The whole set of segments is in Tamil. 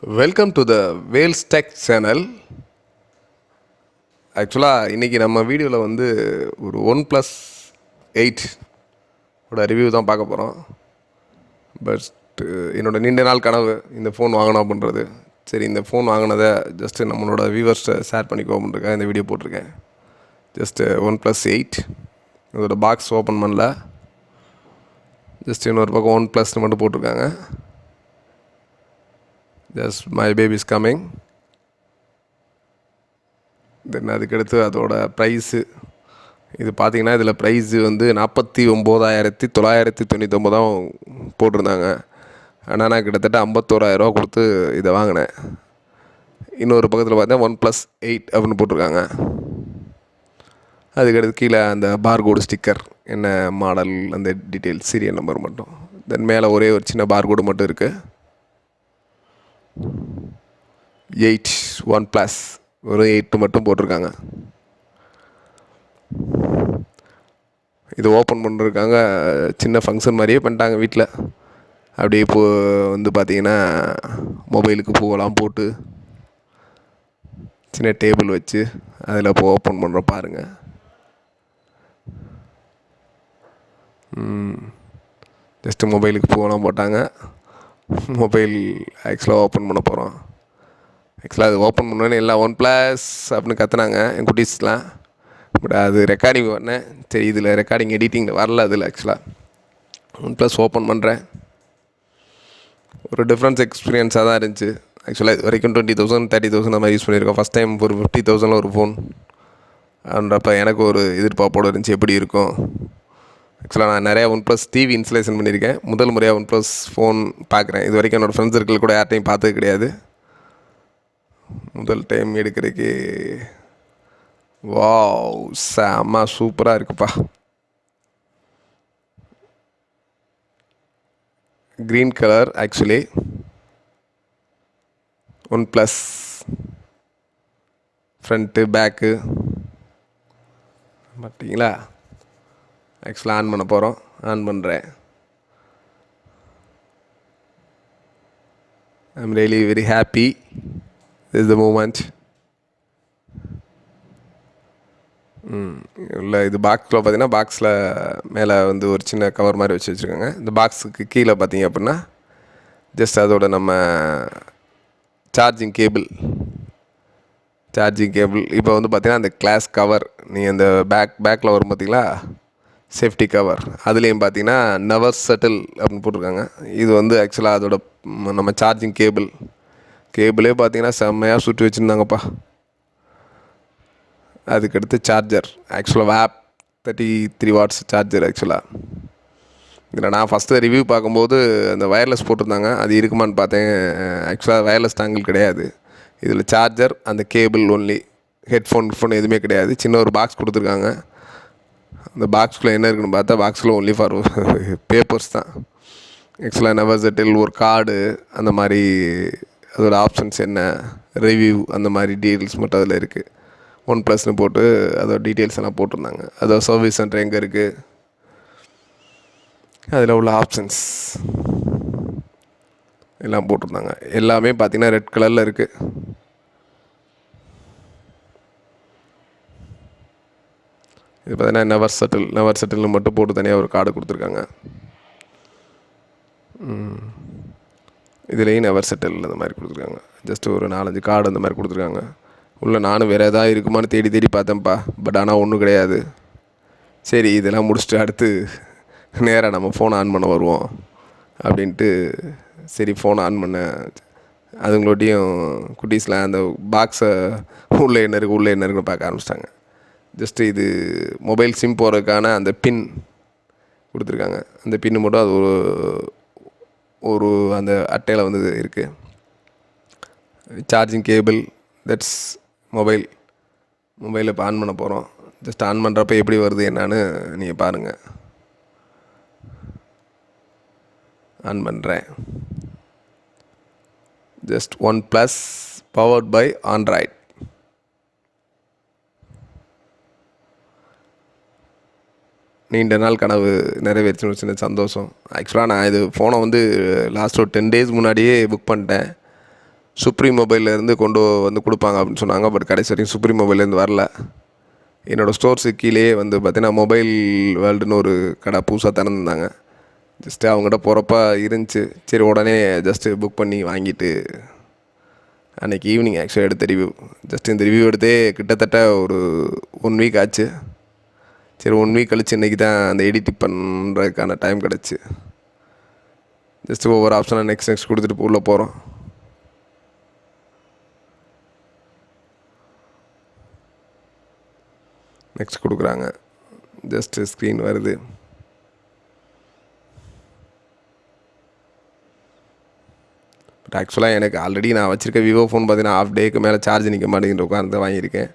Welcome to the Vels tech channel. ஆக்சுவலாக இன்றைக்கி நம்ம வீடியோவில் வந்து ஒரு OnePlus 8 ஓட ரிவ்யூ தான் பார்க்க போகிறோம். பட் என்னோடய நீண்ட நாள் கனவு இந்த ஃபோன் வாங்கணும் அப்படின்றது. சரி, இந்த ஃபோன் வாங்கினதை ஜஸ்ட்டு நம்மளோட வியூவர்ஸ்ட்டை ஷேர் பண்ணிக்கோ அப்படின்றக்காக இந்த வீடியோ போட்டிருக்கேன். ஜஸ்ட்டு OnePlus 8 இதோட பாக்ஸ் ஓப்பன் பண்ணல. ஜஸ்ட் இன்னொரு பக்கம் OnePlusன்னு மட்டும் போட்டிருக்காங்க. Just my baby is coming. Then அதுக்கடுத்து அதோட ப்ரைஸு இது பார்த்திங்கன்னா இதில் ப்ரைஸு வந்து 49,999 போட்டிருந்தாங்க. ஆனால் நான் கிட்டத்தட்ட 51,000 கொடுத்து இதை வாங்கினேன். இன்னொரு பக்கத்தில் பார்த்தா OnePlus 8 அப்படின்னு போட்டிருக்காங்க. அதுக்கடுத்து கீழே அந்த பார்கோடு ஸ்டிக்கர், என்ன மாடல், அந்த டீட்டெயில்ஸ், சீரியல் நம்பர் மட்டும். தென் மேலே ஒரே ஒரு சின்ன பார்கோடு மட்டும் இருக்குது. 8 OnePlus ஒரு 8 மட்டும் போட்டிருக்காங்க. இது ஓப்பன் பண்ணிருக்காங்க. சின்ன ஃபங்க்ஷன் மாதிரியே பண்ணிட்டாங்க வீட்டில். அப்படியே இப்போ வந்து பார்த்திங்கன்னா மொபைலுக்கு பூவெல்லாம் போட்டு சின்ன டேபிள் வச்சு அதில் இப்போ ஓப்பன் பண்ணுற பாருங்கள். ஜஸ்ட்டு மொபைலுக்கு பூவெல்லாம் போட்டாங்க. மொபைல் ஆக்சுவலாக ஓப்பன் பண்ண போகிறோம். ஆக்சுவலாக அது ஓப்பன் பண்ணோன்னே எல்லாம் OnePlus அப்படின்னு கற்றுனாங்க என் குட்டீஸ்லாம். பட் அது ரெக்கார்டிங் பண்ணேன். சரி, இதில் ரெக்கார்டிங் எடிட்டிங்கில் வரல. அதில் ஆக்சுவலாக OnePlus ஓப்பன் பண்ணுறேன். ஒரு டிஃப்ரென்ஸ் எக்ஸ்பீரியன்ஸாக தான் இருந்துச்சு. ஆக்சுவலாக இது வரைக்கும் 20,000 30,000 அந்த மாதிரி யூஸ் பண்ணியிருக்கோம். ஃபஸ்ட் டைம் ஒரு 50,000 ஒரு ஃபோன் அப்படின்றப்ப எனக்கு ஒரு எதிர்பார்ப்போடு இருந்துச்சு எப்படி இருக்கும். ஆக்சுவலாக நான் நிறையா OnePlus டிவி இன்ஸ்டலேஷன் பண்ணியிருக்கேன். முதல் முறையாக OnePlus ஃபோன் பார்க்குறேன். இது வரைக்கும் என்னோடய ஃப்ரெண்ட்ஸ் சர்க்கிள் கூட யார்ட்டையும் பார்த்தது கிடையாது. முதல் டைம் எடுக்கிறதுக்கு வாவ், செம்ம சூப்பராக இருக்குப்பா. Green colour actually OnePlus front back பார்த்தீங்களா. ஆக்சுவலாக ஆன் பண்ண போகிறோம். ஆன் பண்ணுறேன். I'm really very happy. This the moment. இல்லை, இது பாக்ஸில் பார்த்தீங்கன்னா பாக்ஸில் மேலே வந்து ஒரு சின்ன கவர் மாதிரி வச்சு வச்சுருக்காங்க. இந்த பாக்ஸுக்கு கீழே பார்த்தீங்க அப்படின்னா ஜஸ்ட் அதோட நம்ம சார்ஜிங் கேபிள் இப்போ வந்து பார்த்திங்கன்னா அந்த கிளாஸ் கவர், நீங்கள் அந்த பேக்கில் வரும் பார்த்தீங்களா, சேஃப்டி கவர், அதுலேயும் பார்த்தீங்கன்னா நெவர் செட்டில் அப்படின்னு போட்டிருக்காங்க. இது வந்து ஆக்சுவலாக அதோட நம்ம சார்ஜிங் கேபிளே பார்த்தீங்கன்னா செம்மையாக சுற்றி வச்சுருந்தாங்கப்பா. அதுக்கடுத்து சார்ஜர், ஆக்சுவலாக வேப் 33 வாட்ஸ் சார்ஜர். ஆக்சுவலாக இதில் நான் ஃபஸ்ட்டு ரிவ்யூ பார்க்கும்போது அந்த வயர்லெஸ் போட்டிருந்தாங்க. அது இருக்குமான்னு பார்த்தேன். ஆக்சுவலாக வயர்லெஸ் டேங்கிள் கிடையாது. இதில் சார்ஜர், அந்த கேபிள் ஒன்லி, ஹெட்ஃபோன் எதுவுமே கிடையாது. சின்ன ஒரு பாக்ஸ் கொடுத்துருக்காங்க. அந்த பாக்ஸ்குள்ளே என்ன இருக்குன்னு பார்த்தா பாக்ஸில் ஒன்லி ஃபார் பேப்பர்ஸ் தான். ஆக்சுவலாக நெவர் செட்டில், ஒரு கார்டு, அந்த மாதிரி அதோட ஆப்ஷன்ஸ் என்ன, ரிவ்யூ, அந்த மாதிரி டீட்டெயில்ஸ் மட்டும் அதில் இருக்குது. OnePlusன்னு போட்டு அதோட டீட்டெயில்ஸ் எல்லாம் போட்டிருந்தாங்க. அதோட சர்வீஸ் சென்டர் எங்கே இருக்குது, அதில் உள்ள ஆப்ஷன்ஸ் எல்லாம் போட்டிருந்தாங்க. எல்லாமே பார்த்திங்கன்னா ரெட் கலரில் இருக்குது. இது பார்த்தீங்கன்னா நெவர் செட்டில்னு மட்டும் போட்டு தனியாக ஒரு கார்டு கொடுத்துருக்காங்க. இதுலேயும் நெவர் செட்டில் அந்த மாதிரி கொடுத்துருக்காங்க. ஜஸ்ட்டு ஒரு 4-5 கார்டு அந்த மாதிரி கொடுத்துருக்காங்க. உள்ளே நானும் வேறு எதாவது இருக்குமான்னு தேடி பார்த்தேன்ப்பா. பட் ஆனால் ஒன்றும் கிடையாது. சரி, இதெல்லாம் முடிச்சுட்டு அடுத்து நேராக நம்ம ஃபோன் ஆன் பண்ண வருவோம் அப்படின்ட்டு சரி ஃபோன் ஆன் பண்ண. அதுங்களோடையும் குட்டீஸ்லாம் அந்த பாக்ஸை உள்ளே என்ன இருக்குன்னு பார்க்க ஆரம்பிச்சிட்டாங்க. ஜஸ்ட்டு இது மொபைல் சிம் போகிறதுக்கான அந்த பின் கொடுத்துருக்காங்க. அந்த பின்னு மட்டும் அது ஒரு அந்த அட்டையில் வந்து இருக்குது. சார்ஜிங் கேபிள், தட்ஸ் மொபைல் இப்போ ஆன் பண்ண போகிறோம். ஜஸ்ட் ஆன் பண்ணுறப்ப எப்படி வருது என்னான்னு நீங்கள் பாருங்கள். ஆன் பண்ணுறேன். Just OnePlus powered by Android. நீண்ட நாள் கனவு நிறைவேற்றுன்னு சின்ன சந்தோஷம். ஆக்சுவலாக நான் இது ஃபோனை வந்து லாஸ்ட் ஒரு 10 days முன்னாடியே புக் பண்ணிட்டேன். சுப்ரீம் மொபைல்லேருந்து கொண்டு வந்து கொடுப்பாங்க அப்படின்னு சொன்னாங்க. பட் கடைசி வரைக்கும் சுப்ரீம் மொபைல்லேருந்து வரல. என்னோடய ஸ்டோர்ஸுக்கு கீழே வந்து பார்த்தீங்கன்னா மொபைல் வேர்ல்டுன்னு ஒரு கடை புதுசாக திறந்துருந்தாங்க. ஜஸ்ட்டு அவங்ககிட்ட போகிறப்ப இருந்துச்சு. சரி உடனே ஜஸ்ட்டு புக் பண்ணி வாங்கிட்டு அன்றைக்கி ஈவினிங் ஆக்சுவலாக எடுத்த ரிவ்யூ. ஜஸ்ட் இந்த ரிவ்யூ எடுத்தே கிட்டத்தட்ட ஒரு 1 வீக் ஆச்சு. சரி 1 வீக் கழிச்சு இன்றைக்கி தான் அந்த எடிட் பண்ணுறதுக்கான டைம் கிடச்சி. ஜஸ்ட்டு ஒவ்வொரு ஆப்ஷனாக நெக்ஸ்ட் கொடுத்துட்டு உள்ளே போகிறோம். நெக்ஸ்ட் கொடுக்குறாங்க. ஜஸ்ட்டு ஸ்க்ரீன் வருது. பட் ஆக்சுவலாக எனக்கு ஆல்ரெடி நான் வச்சுருக்க விவோ ஃபோன் பார்த்தீங்கன்னா ஆஃப் டேக்கு மேலே சார்ஜ் நிற்க மாட்டேங்கிற உட்காந்து வாங்கியிருக்கேன்.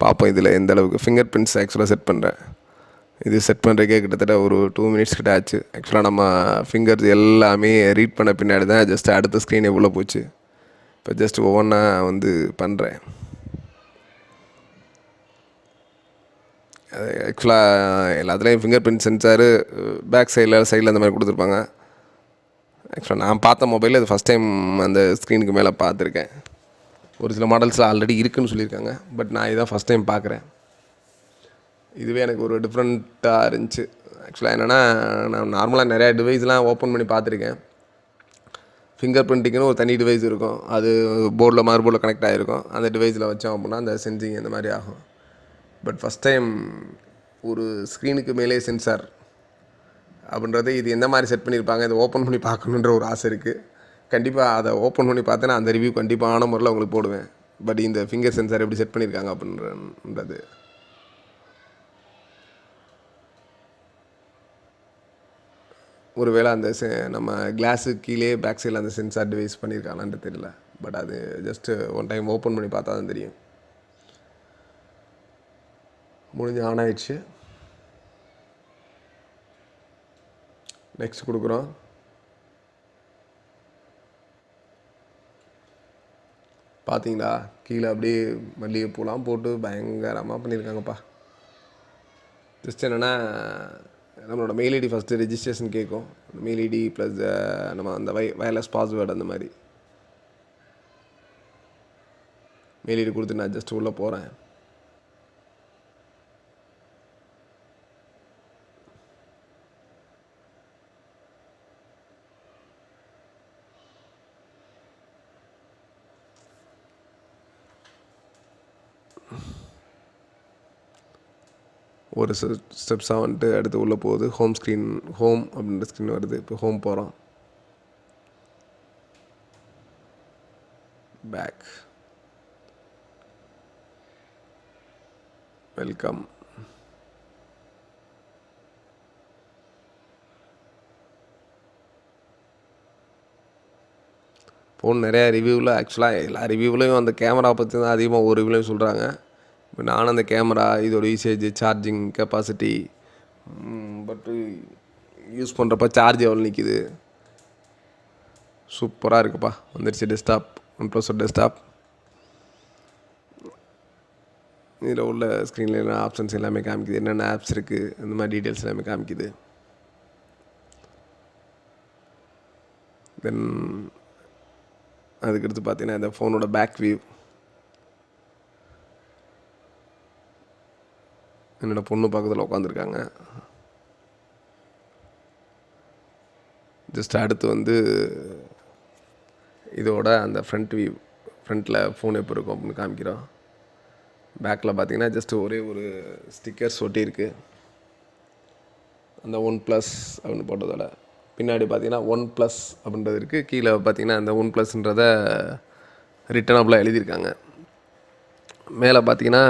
பார்ப்போம் இதில் எந்த அளவுக்கு ஃபிங்கர் பிரிண்ட்ஸ் ஆக்சுவலாக செட் பண்ணுறேன். இது செட் பண்ணுறதுக்கே கிட்டத்தட்ட ஒரு 2 மினிட்ஸ் கிட்ட ஆச்சு. ஆக்சுவலாக நம்ம ஃபிங்கர்ஸ் எல்லாமே ரீட் பண்ண பின்னாடி தான் ஜஸ்ட் அடுத்த ஸ்க்ரீன் எவ்வளோ போச்சு. இப்போ ஜஸ்ட் ஒவ்வொன்றா வந்து பண்ணுறேன். ஆக்சுவலாக எல்லாத்துலேயும் ஃபிங்கர் பிரிண்ட் சென்சாரு பேக் சைடில் அந்த மாதிரி கொடுத்துருப்பாங்க. ஆக்சுவலாக நான் பார்த்த மொபைலில் இது ஃபஸ்ட் டைம் அந்த ஸ்க்ரீனுக்கு மேலே பார்த்துருக்கேன். ஒரு சில மாடல்ஸில் ஆல்ரெடி இருக்குதுன்னு சொல்லியிருக்காங்க. பட் நான் இதான் ஃபஸ்ட் டைம் பார்க்குறேன். இதுவே எனக்கு ஒரு டிஃப்ரெண்ட்டாக இருந்துச்சு. ஆக்சுவலாக என்னென்னா நான் நார்மலாக நிறையா டிவைஸ்லாம் ஓப்பன் பண்ணி பார்த்துருக்கேன். ஃபிங்கர் பிரிண்டிங்னு ஒரு தனி டிவைஸ் இருக்கும். அது மார்போர்டில் கனெக்ட் ஆகிருக்கும். அந்த டிவைஸில் வச்சோம் அப்படின்னா அந்த சென்சிங் இந்த மாதிரி ஆகும். பட் ஃபஸ்ட் டைம் ஒரு ஸ்க்ரீனுக்கு மேலே சென்சார் அப்படின்றது இது எந்த மாதிரி செட் பண்ணியிருப்பாங்க, இதை ஓப்பன் பண்ணி பார்க்கணுன்ற ஒரு ஆசை இருக்குது. கண்டிப்பாக அதை ஓப்பன் பண்ணி பார்த்தேன்னா அந்த ரிவ்யூ கண்டிப்பான முறையில் உங்களுக்கு போடுவேன். பட் இந்த ஃபிங்கர் சென்சார் எப்படி செட் பண்ணியிருக்காங்க அப்படின்றது ஒருவேளை அந்த நம்ம கிளாஸுக்கு கீழே பேக் சைடில் அந்த சென்சார் டிவைஸ் பண்ணியிருக்காங்களான்னு தெரியல. பட் அது ஜஸ்ட்டு ஒன் டைம் ஓப்பன் பண்ணி பார்த்தா தான் தெரியும். முடிஞ்சு ஆன் ஆயிடுச்சு. நெக்ஸ்ட் கொடுக்குறோம். பார்த்தீங்களா கீழே அப்படியே மல்லிகைப்பூலாம் போட்டு பயங்கரமாக பண்ணியிருக்காங்கப்பா. ஜஸ்ட் என்னென்னா நம்மளோட மெயில் ஐடி ஃபஸ்ட்டு ரெஜிஸ்ட்ரேஷன் கேட்கும். மெயில் ஐடி ப்ளஸ் நம்ம அந்த வயர்லெஸ் பாஸ்வேர்டு அந்த மாதிரி மெயில் ஐடி கொடுத்து நான் ஜஸ்ட் உள்ளே போகிறேன். ஒரு ஸ்டெப்ஸாக வந்துட்டு அடுத்து உள்ளே போகுது. ஹோம் அப்படின்ற ஸ்க்ரீன் வருது. இப்போ ஹோம் போகிறோம். Back, welcome. ஃபோன் நிறையா ரிவ்யூவில் ஆக்சுவலாக எல்லா ரிவ்யூவிலையும் அந்த கேமரா பற்றி தான் அதிகமாக ஒரு ரிவ்யூலையும் சொல்கிறாங்க. இப்போ நானும் அந்த கேமரா, இதோட யூசேஜ், சார்ஜிங் கெப்பாசிட்டி, பட்டு யூஸ் பண்ணுறப்ப சார்ஜ் எவ்வளோ நிற்கிது, சூப்பராக இருக்குப்பா. வந்துடுச்சு டெஸ்க்டாப், OnePlus டெஸ்க்டாப். இதில் உள்ள ஸ்க்ரீனில் என்ன ஆப்ஷன்ஸ் எல்லாமே காமிக்குது, என்னென்ன ஆப்ஸ் இருக்குது, இந்த மாதிரி டீட்டெயில்ஸ் எல்லாமே காமிக்குது. தென் அதுக்கடுத்து பார்த்தீங்கன்னா இந்த ஃபோனோட பேக் வியூ. என்னோடய பொண்ணு பக்கத்தில் உட்காந்துருக்காங்க. ஜஸ்ட் அடுத்து வந்து இதோட அந்த ஃப்ரண்ட் வியூ, ஃப்ரண்ட்டில் ஃபோன் எப்போ இருக்கும் அப்படின்னு காமிக்கிறோம். பேக்கில் பார்த்தீங்கன்னா ஜஸ்ட் ஒரே ஒரு ஸ்டிக்கர்ஸ் ஒட்டியிருக்கு. அந்த OnePlus அப்படின்னு போட்டதோட பின்னாடி பார்த்தீங்கன்னா OnePlus அப்படின்றது இருக்குது. கீழே பார்த்தீங்கன்னா அந்த OnePlusன்றதை ரிட்டனபிளாக எழுதியிருக்காங்க. மேலே பார்த்தீங்கன்னா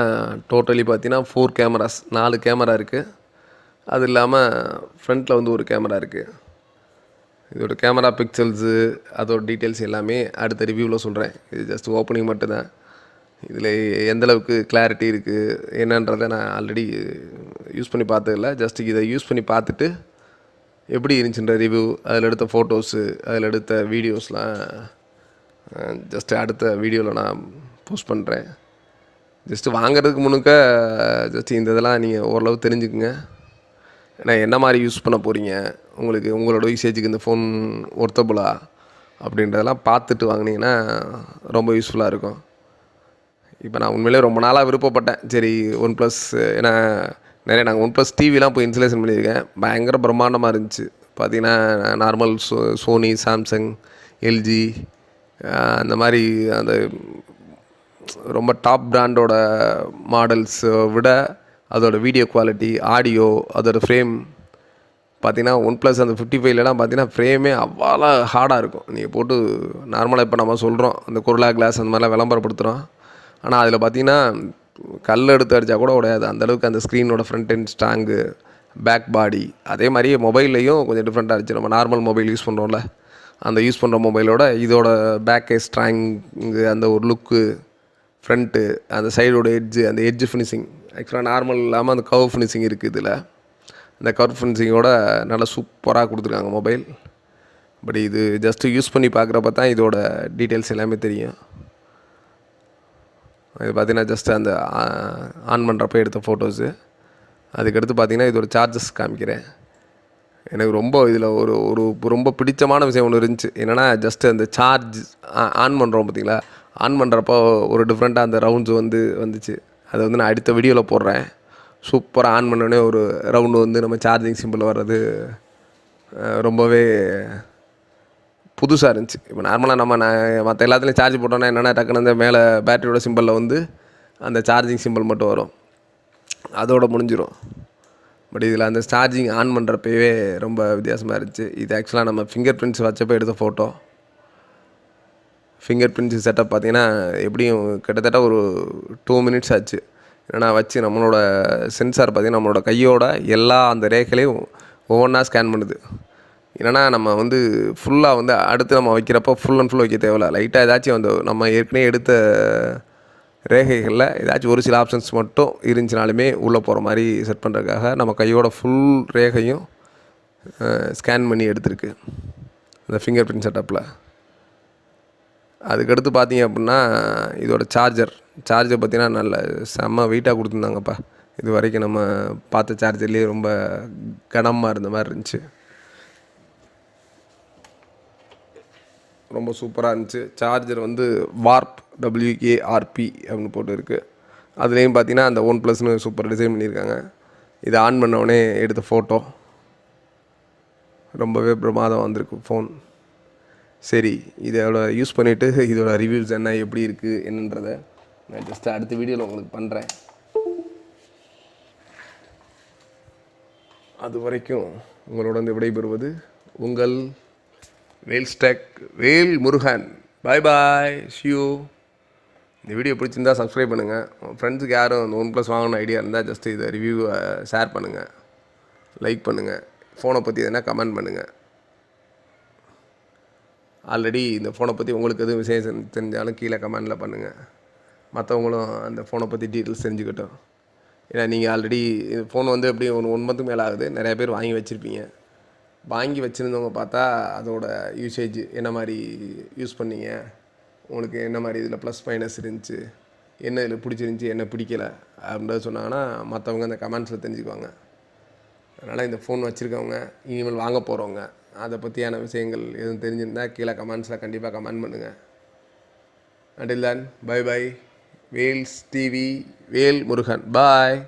டோட்டலி பார்த்தீங்கன்னா 4 கேமராஸ், 4 கேமரா இருக்குது. அது இல்லாமல் ஃப்ரண்ட்டில் வந்து ஒரு கேமரா இருக்குது. இதோட கேமரா பிக்சல்ஸு அதோட டீட்டெயில்ஸ் எல்லாமே அடுத்த ரிவ்யூவில் சொல்கிறேன். இது ஜஸ்ட் ஓப்பனிங் மட்டும்தான். இதில் எந்தளவுக்கு கிளாரிட்டி இருக்குது என்னன்றதை நான் ஆல்ரெடி யூஸ் பண்ணி பார்த்ததில்ல. ஜஸ்ட் இதை யூஸ் பண்ணி பார்த்துட்டு எப்படி இருந்துச்சுன்ற ரிவ்யூ, அதில் எடுத்த ஃபோட்டோஸு, அதில் எடுத்த வீடியோஸ்லாம் ஜஸ்ட்டு அடுத்த வீடியோவில் நான் போஸ்ட் பண்ணுறேன். ஜஸ்ட்டு வாங்கிறதுக்கு முன்னுக்க ஜஸ்ட்டு இந்த இதெல்லாம் நீங்கள் ஓரளவு தெரிஞ்சுக்குங்க. ஏன்னா என்ன மாதிரி யூஸ் பண்ண போகிறீங்க, உங்களுக்கு உங்களோட யூசேஜுக்கு இந்த ஃபோன் ஒர்த்தபுளா அப்படின்றதெல்லாம் பார்த்துட்டு வாங்கினீங்கன்னா ரொம்ப யூஸ்ஃபுல்லாக இருக்கும். இப்போ நான் உண்மையிலே ரொம்ப நாளாக விருப்பப்பட்டேன். சரி ஒன் ப்ளஸ், ஏன்னா நிறைய நாங்கள் ஒன் ப்ளஸ் டிவிலாம் போய் இன்ஸ்டலேஷன் பண்ணியிருக்கேன். பயங்கர பிரம்மாண்டமாக இருந்துச்சு. பார்த்தீங்கன்னா நார்மல் சோனி, சாம்சங், எல்ஜி அந்த மாதிரி அந்த ரொம்ப டாப் பிராண்டோட மாடல்ஸை விட அதோட வீடியோ குவாலிட்டி, ஆடியோ, அதோட ஃப்ரேம் பார்த்தீங்கன்னா ஒன் ப்ளஸ் அந்த 55லலாம் பார்த்தீங்கன்னா ஃப்ரேமே அவ்வளோ ஹார்டாக இருக்கும். நீங்கள் போட்டு நார்மலாக இப்போ நம்ம சொல்கிறோம் அந்த கொர்லா கிளாஸ் அந்த மாதிரிலாம் விளம்பரப்படுத்துகிறோம். ஆனால் அதில் பார்த்தீங்கன்னா கல் எடுத்து அடித்தா கூட உடையாது. அந்தளவுக்கு அந்த ஸ்க்ரீனோட ஃப்ரண்ட் எண்ட் ஸ்ட்ராங்கு, பேக் பாடி. அதே மாதிரியே மொபைல்லையும் கொஞ்சம் டிஃப்ரெண்ட்டாக இருந்துச்சு. நம்ம நார்மல் மொபைல் யூஸ் பண்ணுறோம்ல, அந்த யூஸ் பண்ணுற மொபைலோட இதோட பேக்கே ஸ்ட்ராங்கு, அந்த ஒரு லுக்கு, ஃப்ரண்ட்டு, அந்த சைடோட எட்ஜு, அந்த எட்ஜு ஃபினிஷிங் ஆக்சுவலாக நார்மல் இல்லாமல் அந்த கர்வ் ஃபினிஷிங் இருக்குது இதில். அந்த கர்வ் ஃபினிஷிங்கோட நல்லா சூப்பராக கொடுத்துருக்காங்க மொபைல். பட் இது ஜஸ்ட்டு யூஸ் பண்ணி பார்க்குறப்ப தான் இதோட டீட்டெயில்ஸ் எல்லாமே தெரியும். இது பார்த்திங்கன்னா ஜஸ்ட்டு அந்த ஆன் பண்ணுறப்ப எடுத்த ஃபோட்டோஸு. அதுக்கடுத்து பார்த்திங்கன்னா இதோட சார்ஜஸ் காமிக்கிறேன். எனக்கு ரொம்ப இதில் ஒரு ஒரு ரொம்ப பிடிச்சமான விஷயம் ஒன்று இருந்துச்சு. என்னென்னா ஜஸ்ட்டு அந்த சார்ஜ் ஆன் பண்ணுறோம் பார்த்திங்களா, ஆன் பண்ணுறப்போ ஒரு டிஃப்ரெண்ட்டாக அந்த ரவுண்ட்ஸ் வந்துச்சு. அதை நான் அடுத்த வீடியோவில் போடுறேன். சூப்பராக ஆன் பண்ணோடனே ஒரு ரவுண்டு நம்ம சார்ஜிங் சிம்பிள் வர்றது ரொம்பவே புதுசாக இருந்துச்சு. இப்போ நார்மலாக நம்ம மற்ற எல்லாத்துலேயும் சார்ஜ் போட்டோன்னா என்னென்னா டக்குன்னு அந்த மேலே பேட்டரியோட சிம்பிளில் அந்த சார்ஜிங் சிம்பிள் மட்டும் வரும், அதோடு முடிஞ்சிடும். பட் இதில் அந்த சார்ஜிங் ஆன் பண்ணுறப்பவே ரொம்ப வித்தியாசமாக இருந்துச்சு. இது ஆக்சுவலாக நம்ம ஃபிங்கர் பிரிண்ட்ஸ் வச்சப்போ எடுத்த ஃபோட்டோ. ஃபிங்கர் பிரிண்ட்ஸ் செட்டப் பார்த்திங்கன்னா எப்படியும் கிட்டத்தட்ட ஒரு 2 மினிட்ஸ் ஆச்சு. ஏன்னா வச்சு நம்மளோட சென்சார் பார்த்திங்கன்னா நம்மளோட கையோட எல்லா அந்த ரேகையிலையும் ஒவ்வொன்றா ஸ்கேன் பண்ணுது. என்னென்னா நம்ம ஃபுல்லாக அடுத்து நம்ம வைக்கிறப்போ ஃபுல் அண்ட் ஃபுல் வைக்க தேவையில்ல. லைட்டாக ஏதாச்சும் நம்ம ஏற்கனவே எடுத்த ரேகைகளில் ஏதாச்சும் ஒரு சில ஆப்ஷன்ஸ் மட்டும் இருந்துச்சுனாலுமே உள்ளே போகிற மாதிரி செட் பண்ணுறதுக்காக நம்ம கையோட ஃபுல் ரேகையும் ஸ்கேன் பண்ணி எடுத்திருக்கு இந்த ஃபிங்கர் பிரிண்ட் செட்டப்பில். அதுக்கடுத்து பார்த்தீங்க அப்படின்னா இதோட சார்ஜர் பார்த்திங்கன்னா நல்ல செம்ம வெயிட்டாக கொடுத்துருந்தாங்கப்பா. இது வரைக்கும் நம்ம பார்த்த சார்ஜர்லேயே ரொம்ப கனமாக இருந்த மாதிரி இருந்துச்சு. ரொம்ப சூப்பராக இருந்துச்சு. சார்ஜர் வார்ப் WARP அப்படின்னு போட்டு இருக்குது. அதுலேயும் பார்த்தீங்கன்னா அந்த ஒன் ப்ளஸ்னு சூப்பர் டிசைன் பண்ணியிருக்காங்க. இதை ஆன் பண்ணவுடனே எடுத்த ஃபோட்டோ ரொம்பவே பிரமாதம் வந்திருக்கு ஃபோன். சரி, இதோட யூஸ் பண்ணிவிட்டு இதோட ரிவ்யூஸ் என்ன, எப்படி இருக்குது என்னன்றதை நான் ஜஸ்ட்டு அடுத்த வீடியோவில் உங்களுக்கு பண்ணுறேன். அது வரைக்கும் உங்களோட விடைபெறுவது உங்கள் வேல் முருகன். பாய் பாய், ஷியூ. இந்த வீடியோ பிடிச்சிருந்தால் சப்ஸ்கிரைப் பண்ணுங்கள். ஃப்ரெண்ட்ஸுக்கு யாரும் ஒன் ப்ளஸ் வாங்கணும் ஐடியா இருந்தால் ஜஸ்ட்டு இதை ரிவ்யூவை ஷேர் பண்ணுங்கள், லைக் பண்ணுங்கள். ஃபோனை பற்றி எதுனா கமெண்ட் பண்ணுங்கள். ஆல்ரெடி இந்த ஃபோனை பற்றி உங்களுக்கு எதுவும் விஷயம் தெரிஞ்சாலும் கீழே கமெண்டில் பண்ணுங்கள். மற்றவங்களும் அந்த ஃபோனை பற்றி டீட்டெயில்ஸ் தெரிஞ்சுக்கிட்டோம். ஏன்னா நீங்கள் ஆல்ரெடி இந்த ஃபோன் எப்படி ஒரு 1 மந்த்துக்கு மேலே ஆகுது. நிறையா பேர் வாங்கி வச்சுருப்பீங்க. வாங்கி வச்சுருந்தவங்க பார்த்தா அதோட யூசேஜ் என்ன மாதிரி யூஸ் பண்ணீங்க, உங்களுக்கு என்ன மாதிரி இதில் ப்ளஸ் மைனஸ் இருந்துச்சு, என்ன இதில் பிடிச்சிருந்துச்சி, என்ன பிடிக்கலை அப்படின்றத சொன்னாங்கன்னா மற்றவங்க அந்த கமெண்ட்ஸில் தெரிஞ்சுக்குவாங்க. அதனால் இந்த ஃபோன் வச்சுருக்கவங்க, இனிமேல் வாங்க போகிறவங்க, அதை பற்றியான விஷயங்கள் எதுவும் தெரிஞ்சிருந்தால் கீழே கமெண்ட்ஸில் கண்டிப்பாக கமெண்ட் பண்ணுங்கள். until then, bye bye. Vels TV, Vel Murugan. பாய்.